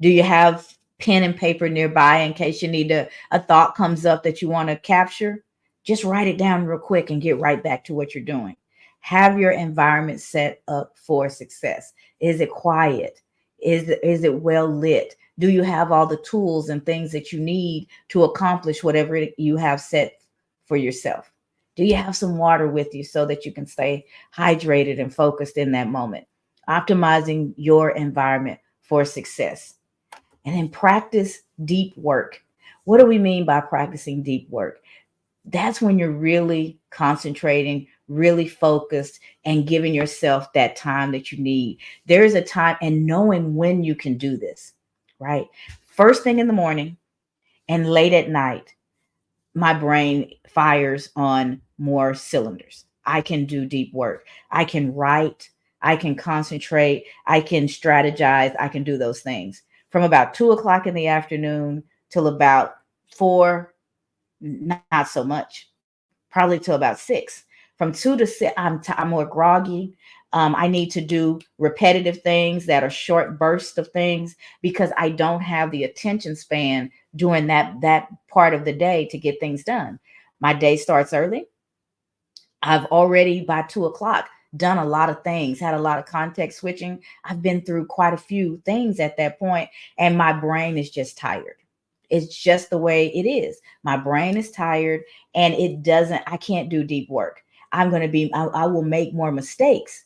Do you have pen and paper nearby in case you need a thought comes up that you want to capture? Just write it down real quick and get right back to what you're doing. Have your environment set up for success. Is it quiet? Is it well lit? Do you have all the tools and things that you need to accomplish whatever you have set for yourself? Do you have some water with you so that you can stay hydrated and focused in that moment? Optimizing your environment for success. And then practice deep work. What do we mean by practicing deep work? That's when you're really concentrating, really focused, and giving yourself that time that you need. There is a time, and knowing when you can do this, right? First thing in the morning and late at night, my brain fires on more cylinders. I can do deep work. I can write. I can concentrate. I can strategize. I can do those things. From about 2 o'clock in the afternoon till about 4, not so much, probably till about 6. From 2 to 6, I'm more groggy. I need to do repetitive things that are short bursts of things because I don't have the attention span during that part of the day to get things done. My day starts early. I've already by 2 o'clock done a lot of things, had a lot of context switching. I've been through quite a few things at that point, and my brain is just tired. It's just the way it is. My brain is tired, and I can't do deep work. I will make more mistakes,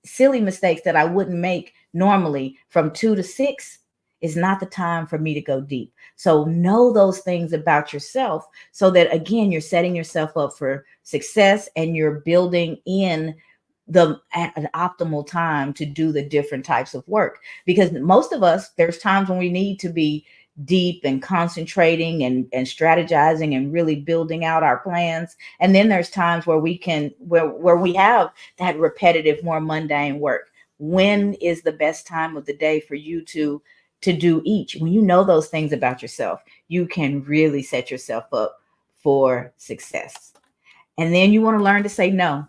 silly mistakes that I wouldn't make normally. From 2 to 6 is not the time for me to go deep. So know those things about yourself so that again, you're setting yourself up for success and you're building in the at an optimal time to do the different types of work. Because most of us, there's times when we need to be deep and concentrating and strategizing and really building out our plans. And then there's times where where we have that repetitive, more mundane work. When is the best time of the day for you to do each? When you know those things about yourself, you can really set yourself up for success. And then you want to learn to say no.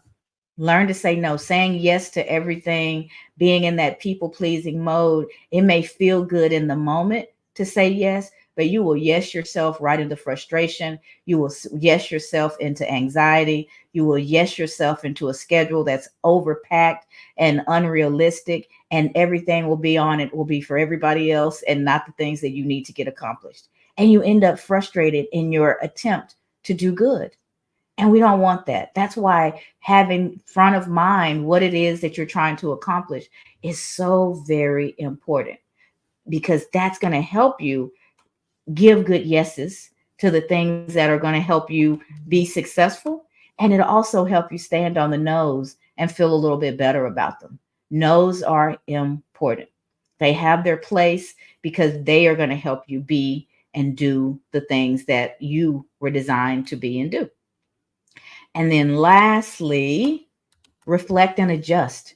Learn to say no. Saying yes to everything, being in that people pleasing mode. It may feel good in the moment to say yes, but you will yes yourself right into frustration. You will yes yourself into anxiety. You will yes yourself into a schedule that's overpacked and unrealistic, and everything will be on it will be for everybody else and not the things that you need to get accomplished. And you end up frustrated in your attempt to do good. And we don't want that. That's why having front of mind what it is that you're trying to accomplish is so very important, because that's going to help you give good yeses to the things that are going to help you be successful. And it'll also help you stand on the nose and feel a little bit better about them. No's are important. They have their place because they are going to help you be and do the things that you were designed to be and do. And then lastly, reflect and adjust.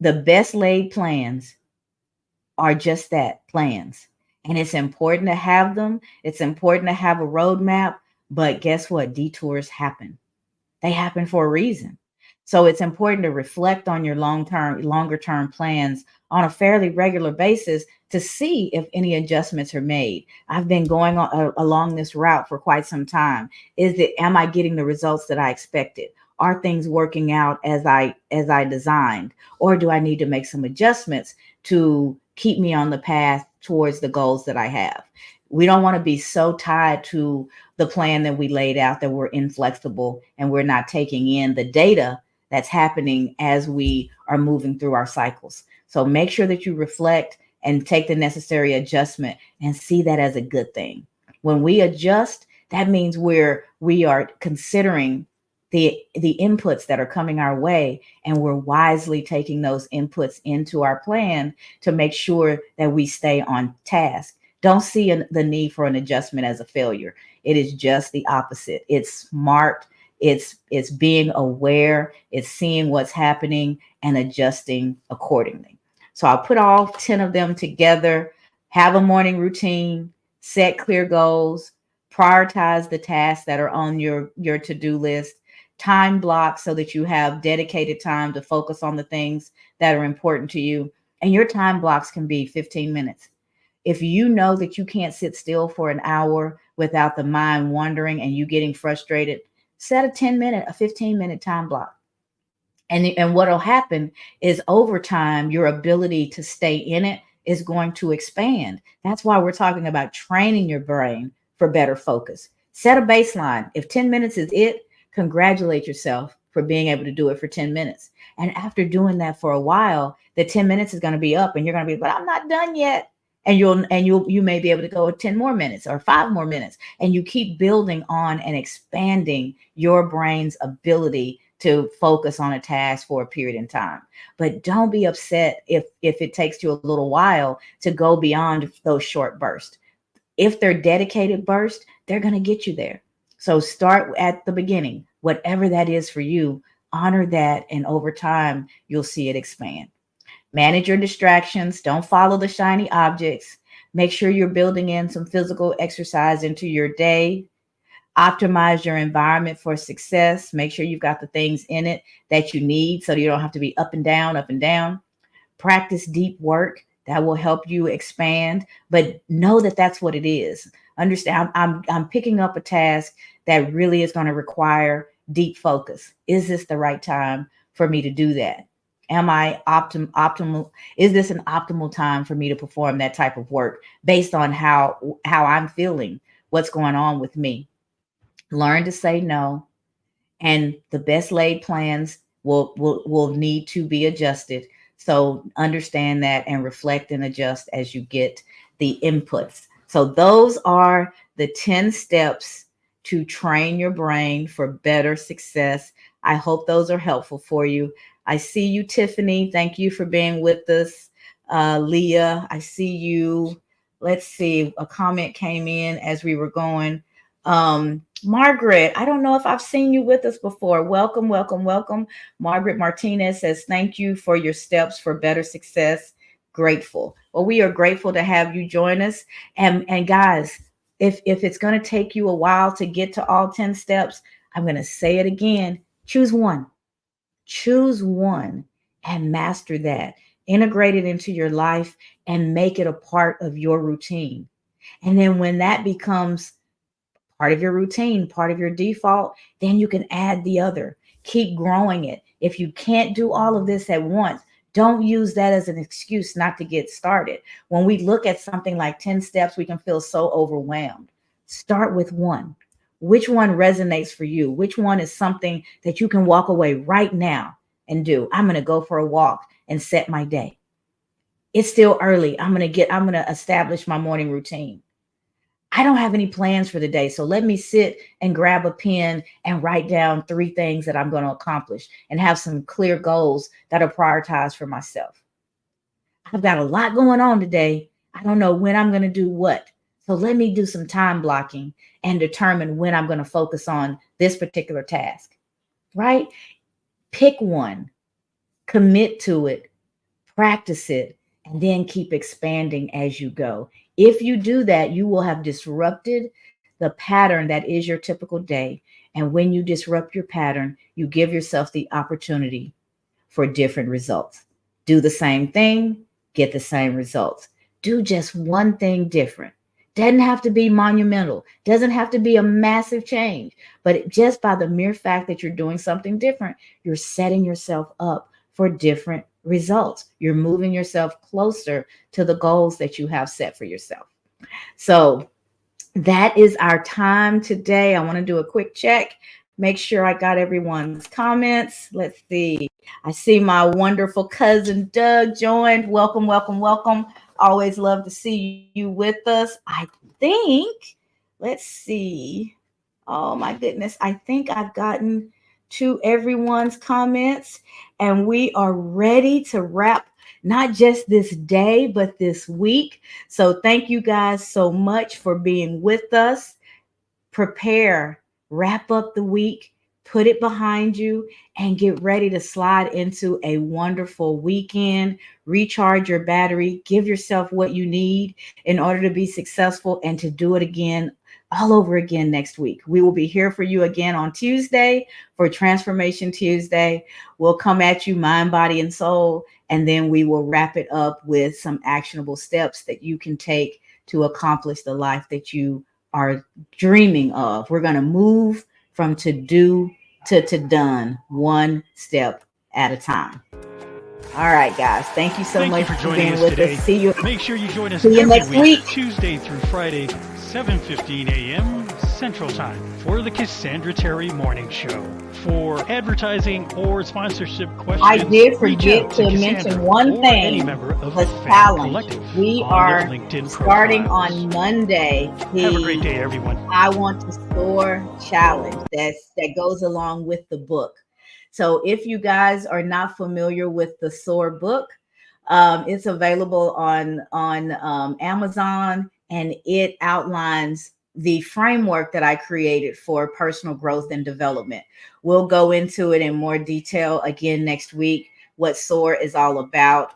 The best laid plans are just that, plans. And it's important to have them. It's important to have a roadmap. But guess what? Detours happen. They happen for a reason. So it's important to reflect on your longer term plans on a fairly regular basis to see if any adjustments are made. I've been going along this route for quite some time. Am I getting the results that I expected? Are things working out as I designed? Or do I need to make some adjustments to keep me on the path towards the goals that I have? We don't want to be so tied to the plan that we laid out that we're inflexible and we're not taking in the data that's happening as we are moving through our cycles. So make sure that you reflect and take the necessary adjustment and see that as a good thing. When we adjust, that means we are considering the inputs that are coming our way, and we're wisely taking those inputs into our plan to make sure that we stay on task. Don't see the need for an adjustment as a failure. It is just the opposite. It's smart. It's being aware. It's seeing what's happening and adjusting accordingly. So I'll put all 10 of them together. Have a morning routine. Set clear goals. Prioritize the tasks that are on your to-do list. Time block so that you have dedicated time to focus on the things that are important to you. And your time blocks can be 15 minutes. If you know that you can't sit still for an hour without the mind wandering and you getting frustrated, set a 10-minute, a 15-minute time block. And what'll happen is over time, your ability to stay in it is going to expand. That's why we're talking about training your brain for better focus. Set a baseline. If 10 minutes is it, congratulate yourself for being able to do it for 10 minutes. And after doing that for a while, the 10 minutes is going to be up and you're going to be, but I'm not done yet. And you may be able to go 10 more minutes or 5 more minutes. And you keep building on and expanding your brain's ability to focus on a task for a period in time. But don't be upset if it takes you a little while to go beyond those short bursts. If they're dedicated bursts, they're going to get you there. So start at the beginning, whatever that is for you, honor that. And over time, you'll see it expand. Manage your distractions. Don't follow the shiny objects. Make sure you're building in some physical exercise into your day. Optimize your environment for success. Make sure you've got the things in it that you need so you don't have to be up and down, up and down. Practice deep work that will help you expand, but know that that's what it is. Understand, I'm picking up a task that really is going to require deep focus. Is this the right time for me to do that? Am I optimal? Is this an optimal time for me to perform that type of work based on how I'm feeling, what's going on with me? Learn to say no, and the best laid plans will need to be adjusted. So understand that and reflect and adjust as you get the inputs. So those are the 10 steps to train your brain for better success. I hope those are helpful for you. I see you, Tiffany. Thank you for being with us. Leah, I see you. Let's see, a comment came in as we were going. Margaret, I don't know if I've seen you with us before. Welcome, welcome, welcome. Margaret Martinez says, thank you for your steps for better success. Grateful. Well, we are grateful to have you join us. And guys, if it's going to take you a while to get to all 10 steps, I'm going to say it again. Choose one. Choose one and master that. Integrate it into your life and make it a part of your routine. And then when that becomes part of your routine, part of your default, then you can add the other. Keep growing it. If you can't do all of this at once, don't use that as an excuse not to get started. When we look at something like 10 steps, we can feel so overwhelmed. Start with one. Which one resonates for you? Which one is something that you can walk away right now and do? I'm going to go for a walk and set my day. It's still early. I'm going to establish my morning routine. I don't have any plans for the day. So let me sit and grab a pen and write down 3 things that I'm going to accomplish and have some clear goals that are prioritized for myself. I've got a lot going on today. I don't know when I'm going to do what. So let me do some time blocking and determine when I'm going to focus on this particular task, right? Pick one, commit to it, practice it, and then keep expanding as you go. If you do that, you will have disrupted the pattern that is your typical day. And when you disrupt your pattern, you give yourself the opportunity for different results. Do the same thing, get the same results. Do just one thing different. Doesn't have to be monumental, doesn't have to be a massive change, but just by the mere fact that you're doing something different, you're setting yourself up for different results. You're moving yourself closer to the goals that you have set for yourself. So that is our time today. I want to do a quick check, make sure I got everyone's comments. Let's see. I see my wonderful cousin Doug joined. Welcome, welcome, welcome. Always love to see you with us. I think, let's see. Oh my goodness. I think I've gotten to everyone's comments and we are ready to wrap not just this day, but this week. So thank you guys so much for being with us. Prepare, wrap up the week, put it behind you, and get ready to slide into a wonderful weekend. Recharge your battery, give yourself what you need in order to be successful and to do it again, all over again next week. We will be here for you again on Tuesday for Transformation Tuesday. We'll come at you mind, body, and soul, and then we will wrap it up with some actionable steps that you can take to accomplish the life that you are dreaming of. We're going to move from to do to done, one step at a time. All right, guys. Thank you so much for joining being us with today. us. See you. Make sure you join us See you every next week. Tuesday through Friday, 7:15 a.m. Central Time for the Cassandra Terry Morning Show. For advertising or sponsorship questions, I did reach forget out to Cassandra mention one or any thing. member of The the Fan challenge. Collective We on are their LinkedIn starting profiles. on Monday. Have a great day, everyone. I Want to Soar challenge that goes along with the book. So if you guys are not familiar with the Soar book, it's available on Amazon, and it outlines the framework that I created for personal growth and development. We'll go into it in more detail again next week, what SOAR is all about.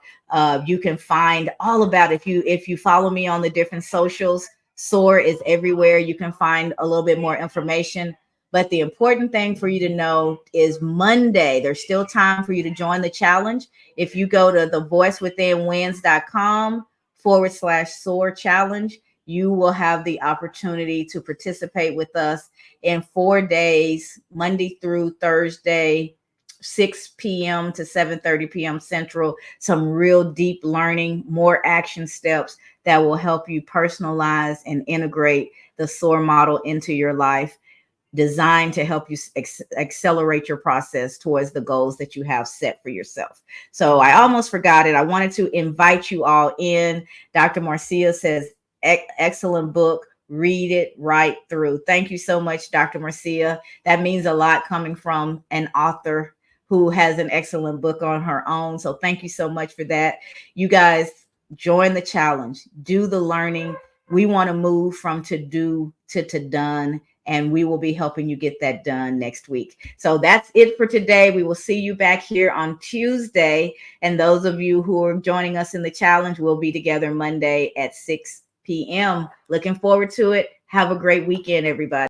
You can find all about if you follow me on the different socials. SOAR is everywhere. You can find a little bit more information. But the important thing for you to know is Monday, there's still time for you to join the challenge. If you go to thevoicewithinwins.com/SOAR challenge, you will have the opportunity to participate with us in 4 days, Monday through Thursday, 6 p.m. to 7:30 p.m. Central, some real deep learning, more action steps that will help you personalize and integrate the SOAR model into your life, designed to help you accelerate your process towards the goals that you have set for yourself. So I almost forgot it. I wanted to invite you all in. Dr. Marcia says, excellent book. Read it right through. Thank you so much, Dr. Marcia. That means a lot coming from an author who has an excellent book on her own. So thank you so much for that. You guys join the challenge, do the learning. We want to move from to do to done, and we will be helping you get that done next week. So that's it for today. We will see you back here on Tuesday. And those of you who are joining us in the challenge, we'll be together Monday at 6 p.m. Looking forward to it. Have a great weekend, everybody.